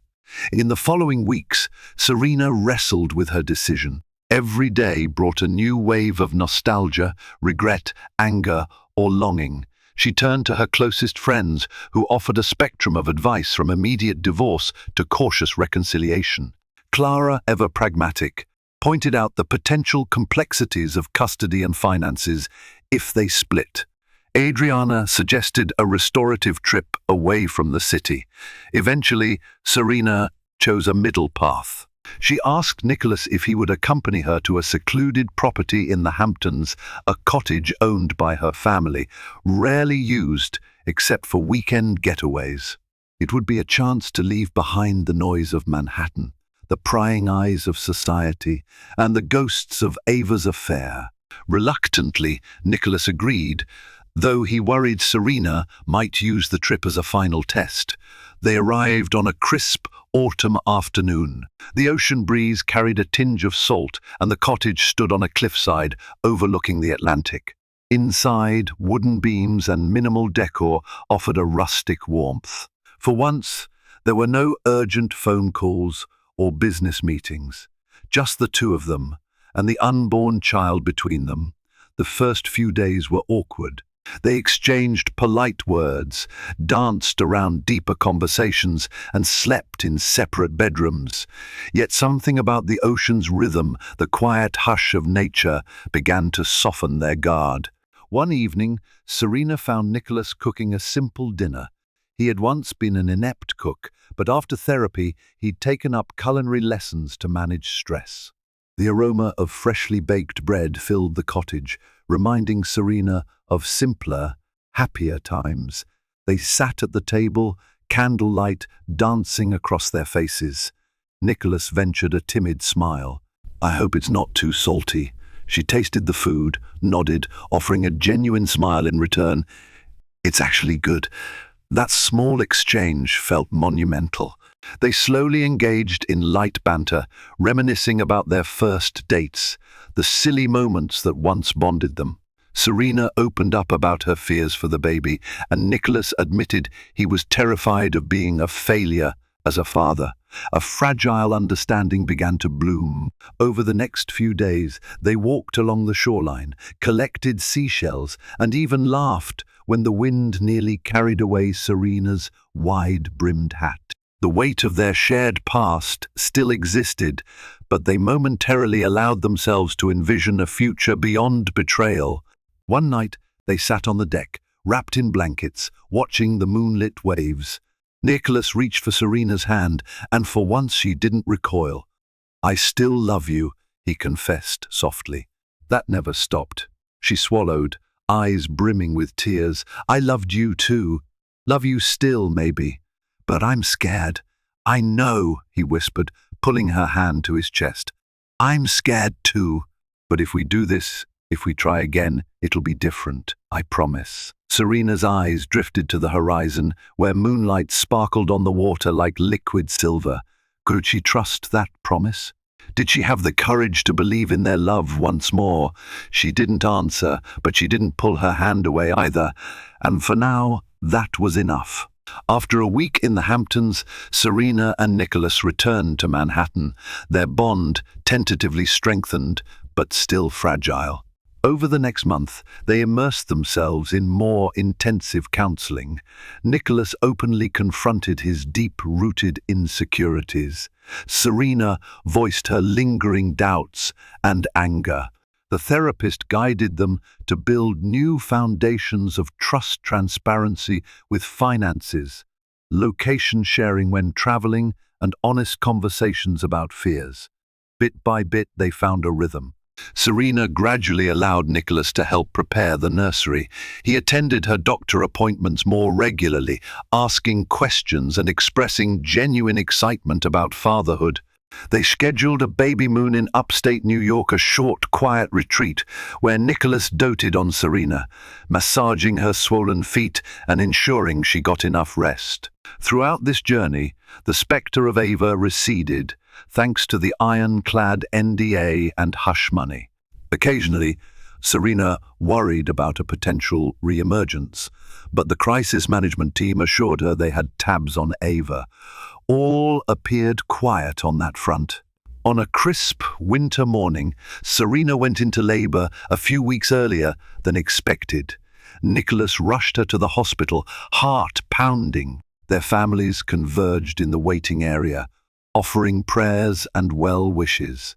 In the following weeks, Serena wrestled with her decision. Every day brought a new wave of nostalgia, regret, anger, or longing. She turned to her closest friends, who offered a spectrum of advice from immediate divorce to cautious reconciliation. Clara, ever pragmatic, pointed out the potential complexities of custody and finances if they split. Adriana suggested a restorative trip away from the city. Eventually, Serena chose a middle path. She asked Nicholas if he would accompany her to a secluded property in the Hamptons, a cottage owned by her family, rarely used except for weekend getaways. It would be a chance to leave behind the noise of Manhattan, the prying eyes of society, and the ghosts of Ava's affair. Reluctantly, Nicholas agreed, though he worried Serena might use the trip as a final test. They arrived on a crisp autumn afternoon. The ocean breeze carried a tinge of salt, and the cottage stood on a cliffside overlooking the Atlantic. Inside, wooden beams and minimal decor offered a rustic warmth. For once, there were no urgent phone calls or business meetings, just the two of them, and the unborn child between them. The first few days were awkward. They exchanged polite words, danced around deeper conversations, and slept in separate bedrooms. Yet something about the ocean's rhythm, the quiet hush of nature, began to soften their guard. One evening, Serena found Nicholas cooking a simple dinner. He had once been an inept cook, but after therapy, he'd taken up culinary lessons to manage stress. The aroma of freshly baked bread filled the cottage, reminding Serena of simpler, happier times. They sat at the table, candlelight dancing across their faces. Nicholas ventured a timid smile. "I hope it's not too salty." She tasted the food, nodded, offering a genuine smile in return. "It's actually good." That small exchange felt monumental. They slowly engaged in light banter, reminiscing about their first dates, the silly moments that once bonded them. Serena opened up about her fears for the baby, and Nicholas admitted he was terrified of being a failure as a father. A fragile understanding began to bloom. Over the next few days, they walked along the shoreline, collected seashells, and even laughed when the wind nearly carried away Serena's wide-brimmed hat. The weight of their shared past still existed, but they momentarily allowed themselves to envision a future beyond betrayal. One night, they sat on the deck, wrapped in blankets, watching the moonlit waves. Nicholas reached for Serena's hand, and for once she didn't recoil. "I still love you," he confessed softly. That never stopped. She swallowed, eyes brimming with tears. "I loved you too. Love you still, maybe. But I'm scared." "I know," he whispered, pulling her hand to his chest. "I'm scared too. But if we do this, if we try again, it'll be different, I promise." Serena's eyes drifted to the horizon, where moonlight sparkled on the water like liquid silver. Could she trust that promise? Did she have the courage to believe in their love once more? She didn't answer, but she didn't pull her hand away either. And for now, that was enough. After a week in the Hamptons, Serena and Nicholas returned to Manhattan, their bond tentatively strengthened, but still fragile. Over the next month, they immersed themselves in more intensive counseling. Nicholas openly confronted his deep-rooted insecurities. Serena voiced her lingering doubts and anger. The therapist guided them to build new foundations of trust, transparency with finances, location sharing when traveling, and honest conversations about fears. Bit by bit, they found a rhythm. Serena gradually allowed Nicholas to help prepare the nursery. He attended her doctor appointments more regularly, asking questions and expressing genuine excitement about fatherhood. They scheduled a baby moon in upstate New York, a short, quiet retreat where Nicholas doted on Serena, massaging her swollen feet and ensuring she got enough rest. Throughout this journey, the specter of Ava receded, thanks to the ironclad NDA and hush money. Occasionally, Serena worried about a potential re-emergence, but the crisis management team assured her they had tabs on Ava. All appeared quiet on that front. On a crisp winter morning, Serena went into labor a few weeks earlier than expected. Nicholas rushed her to the hospital, heart pounding. Their families converged in the waiting area, offering prayers and well wishes.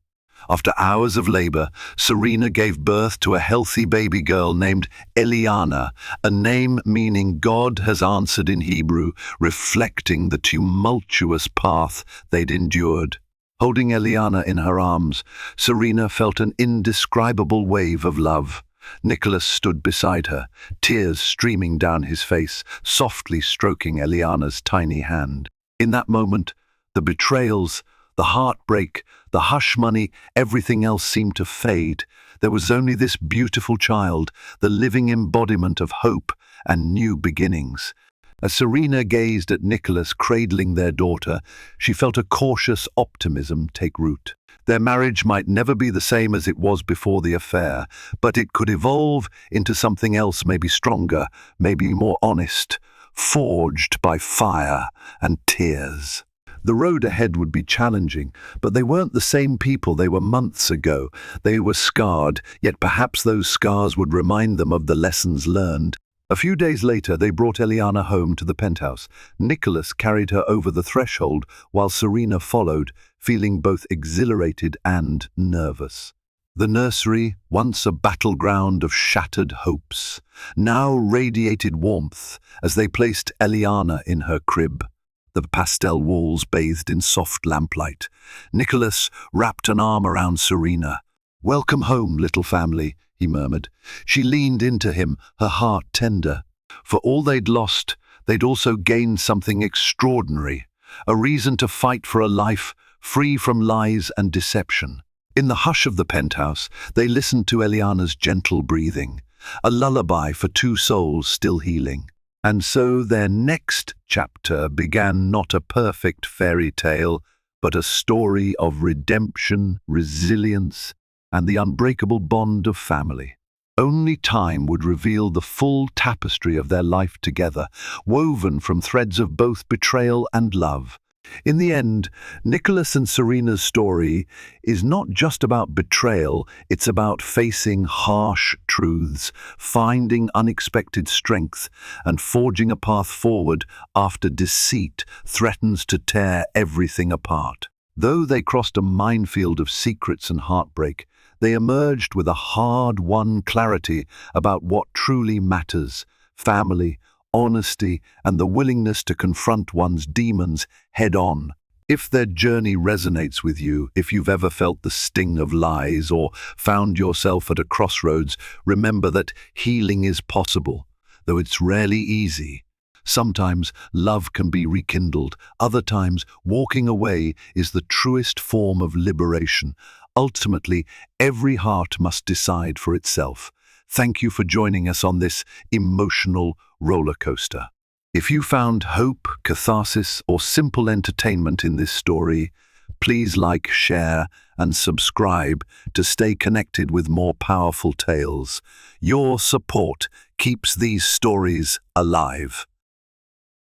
After hours of labor, Serena gave birth to a healthy baby girl named Eliana, a name meaning God has answered in Hebrew, reflecting the tumultuous path they'd endured. Holding Eliana in her arms, Serena felt an indescribable wave of love. Nicholas stood beside her, tears streaming down his face, softly stroking Eliana's tiny hand. In that moment, the betrayals, the heartbreak, the hush money, everything else seemed to fade. There was only this beautiful child, the living embodiment of hope and new beginnings. As Serena gazed at Nicholas cradling their daughter, she felt a cautious optimism take root. Their marriage might never be the same as it was before the affair, but it could evolve into something else, maybe stronger, maybe more honest, forged by fire and tears. The road ahead would be challenging, but they weren't the same people they were months ago. They were scarred, yet perhaps those scars would remind them of the lessons learned. A few days later, they brought Eliana home to the penthouse. Nicholas carried her over the threshold, while Serena followed, feeling both exhilarated and nervous. The nursery, once a battleground of shattered hopes, now radiated warmth as they placed Eliana in her crib. The pastel walls bathed in soft lamplight. Nicholas wrapped an arm around Serena. "Welcome home, little family," he murmured. She leaned into him, her heart tender. For all they'd lost, they'd also gained something extraordinary, a reason to fight for a life free from lies and deception. In the hush of the penthouse, they listened to Eliana's gentle breathing, a lullaby for two souls still healing. And so their next chapter began, not a perfect fairy tale, but a story of redemption, resilience, and the unbreakable bond of family. Only time would reveal the full tapestry of their life together, woven from threads of both betrayal and love. In the end, Nicholas and Serena's story is not just about betrayal, it's about facing harsh truths, finding unexpected strength, and forging a path forward after deceit threatens to tear everything apart. Though they crossed a minefield of secrets and heartbreak, they emerged with a hard-won clarity about what truly matters: family, honesty, and the willingness to confront one's demons head-on. If their journey resonates with you, if you've ever felt the sting of lies or found yourself at a crossroads, remember that healing is possible, though it's rarely easy. Sometimes love can be rekindled, other times walking away is the truest form of liberation. Ultimately, every heart must decide for itself. Thank you for joining us on this emotional roller coaster. If you found hope, catharsis, or simple entertainment in this story, please like, share, and subscribe to stay connected with more powerful tales. Your support keeps these stories alive.